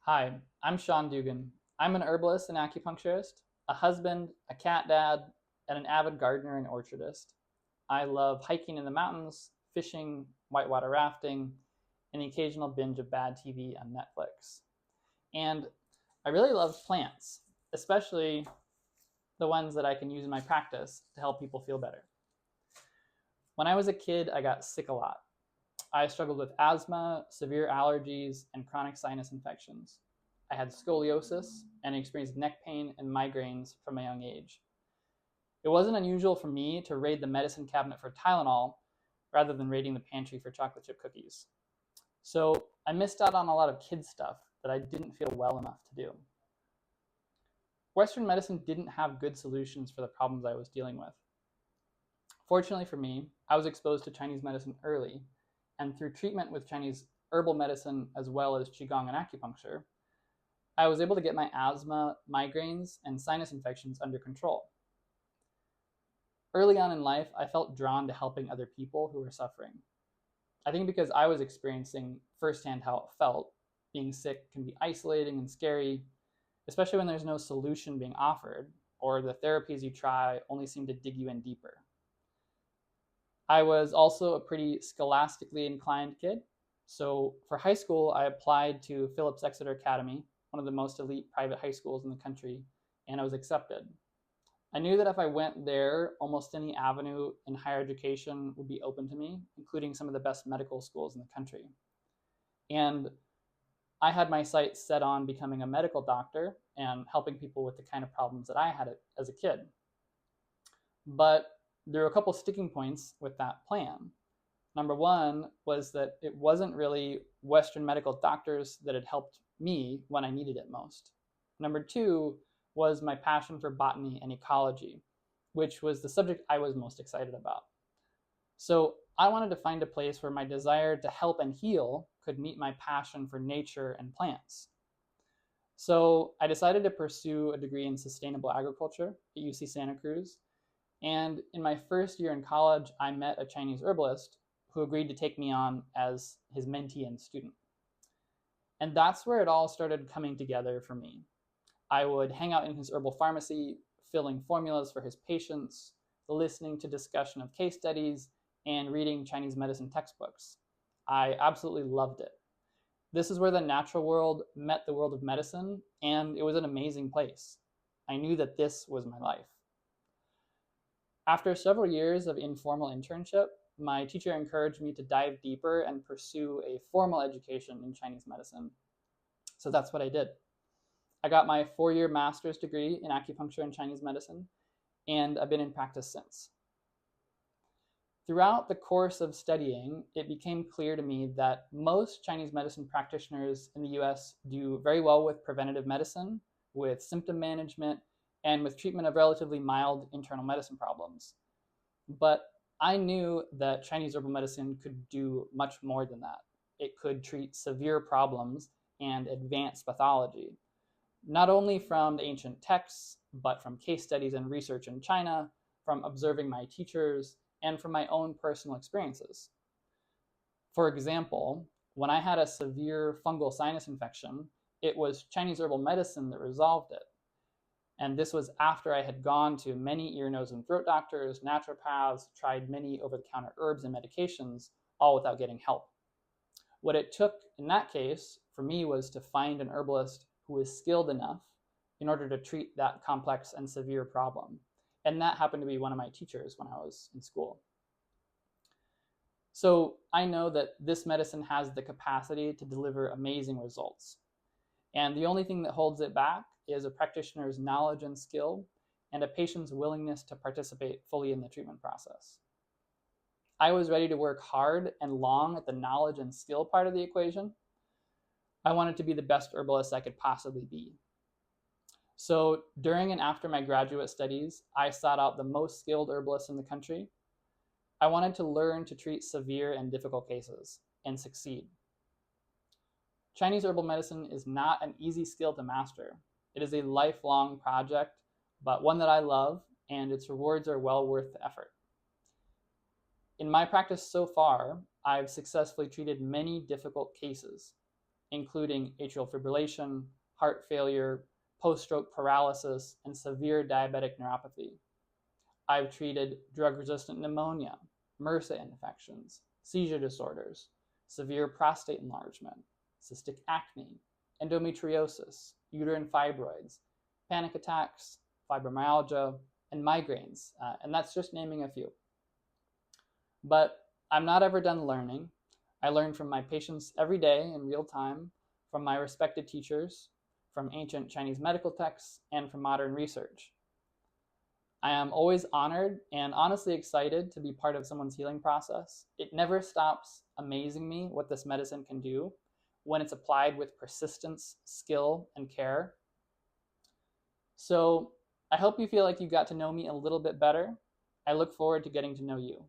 Hi, I'm Sean Dugan. I'm an herbalist and acupuncturist, a husband, a cat dad, and an avid gardener and orchardist. I love hiking in the mountains, fishing, whitewater rafting, and the occasional binge of bad TV on Netflix. And I really love plants, especially the ones that I can use in my practice to help people feel better. When I was a kid, I got sick a lot. I struggled with asthma, severe allergies, and chronic sinus infections. I had scoliosis and experienced neck pain and migraines from a young age. It wasn't unusual for me to raid the medicine cabinet for Tylenol rather than raiding the pantry for chocolate chip cookies. So I missed out on a lot of kid stuff that I didn't feel well enough to do. Western medicine didn't have good solutions for the problems I was dealing with. Fortunately for me, I was exposed to Chinese medicine early, and through treatment with Chinese herbal medicine as well as Qigong and acupuncture, I was able to get my asthma, migraines, and sinus infections under control. Early on in life, I felt drawn to helping other people who were suffering. I think because I was experiencing firsthand how it felt. Being sick can be isolating and scary, especially when there's no solution being offered, or the therapies you try only seem to dig you in deeper. I was also a pretty scholastically inclined kid. So for high school, I applied to Phillips Exeter Academy, one of the most elite private high schools in the country, and I was accepted. I knew that if I went there, almost any avenue in higher education would be open to me, including some of the best medical schools in the country. And I had my sights set on becoming a medical doctor and helping people with the kind of problems that I had as a kid. But there were a couple sticking points with that plan. Number one was that it wasn't really Western medical doctors that had helped me when I needed it most. Number two was my passion for botany and ecology, which was the subject I was most excited about. So I wanted to find a place where my desire to help and heal could meet my passion for nature and plants. So I decided to pursue a degree in sustainable agriculture at UC Santa Cruz. And in my first year in college, I met a Chinese herbalist who agreed to take me on as his mentee and student. And that's where it all started coming together for me. I would hang out in his herbal pharmacy, filling formulas for his patients, listening to discussion of case studies, and reading Chinese medicine textbooks. I absolutely loved it. This is where the natural world met the world of medicine, and it was an amazing place. I knew that this was my life. After several years of informal internship, my teacher encouraged me to dive deeper and pursue a formal education in Chinese medicine. So that's what I did. I got my 4-year master's degree in acupuncture and Chinese medicine, and I've been in practice since. Throughout the course of studying, it became clear to me that most Chinese medicine practitioners in the US do very well with preventative medicine, with symptom management, and with treatment of relatively mild internal medicine problems. But I knew that Chinese herbal medicine could do much more than that. It could treat severe problems and advance pathology, not only from the ancient texts, but from case studies and research in China, from observing my teachers, and from my own personal experiences. For example, when I had a severe fungal sinus infection, it was Chinese herbal medicine that resolved it. And this was after I had gone to many ear, nose, and throat doctors, naturopaths, tried many over-the-counter herbs and medications, all without getting help. What it took in that case for me was to find an herbalist who was skilled enough in order to treat that complex and severe problem. And that happened to be one of my teachers when I was in school. So I know that this medicine has the capacity to deliver amazing results. And the only thing that holds it back is a practitioner's knowledge and skill and a patient's willingness to participate fully in the treatment process. I was ready to work hard and long at the knowledge and skill part of the equation. I wanted to be the best herbalist I could possibly be. So during and after my graduate studies, I sought out the most skilled herbalists in the country. I wanted to learn to treat severe and difficult cases and succeed. Chinese herbal medicine is not an easy skill to master. It is a lifelong project, but one that I love, and its rewards are well worth the effort. In my practice so far, I've successfully treated many difficult cases. including atrial fibrillation, heart failure, post-stroke paralysis, and severe diabetic neuropathy. I've treated drug-resistant pneumonia, MRSA infections, seizure disorders, severe prostate enlargement, cystic acne, endometriosis, uterine fibroids, panic attacks, fibromyalgia, and migraines, and that's just naming a few. But I'm not ever done learning. I learn from my patients every day in real time, from my respected teachers, from ancient Chinese medical texts, and from modern research. I am always honored and honestly excited to be part of someone's healing process. It never stops amazing me what this medicine can do when it's applied with persistence, skill, and care. So I hope you feel like you got to know me a little bit better. I look forward to getting to know you.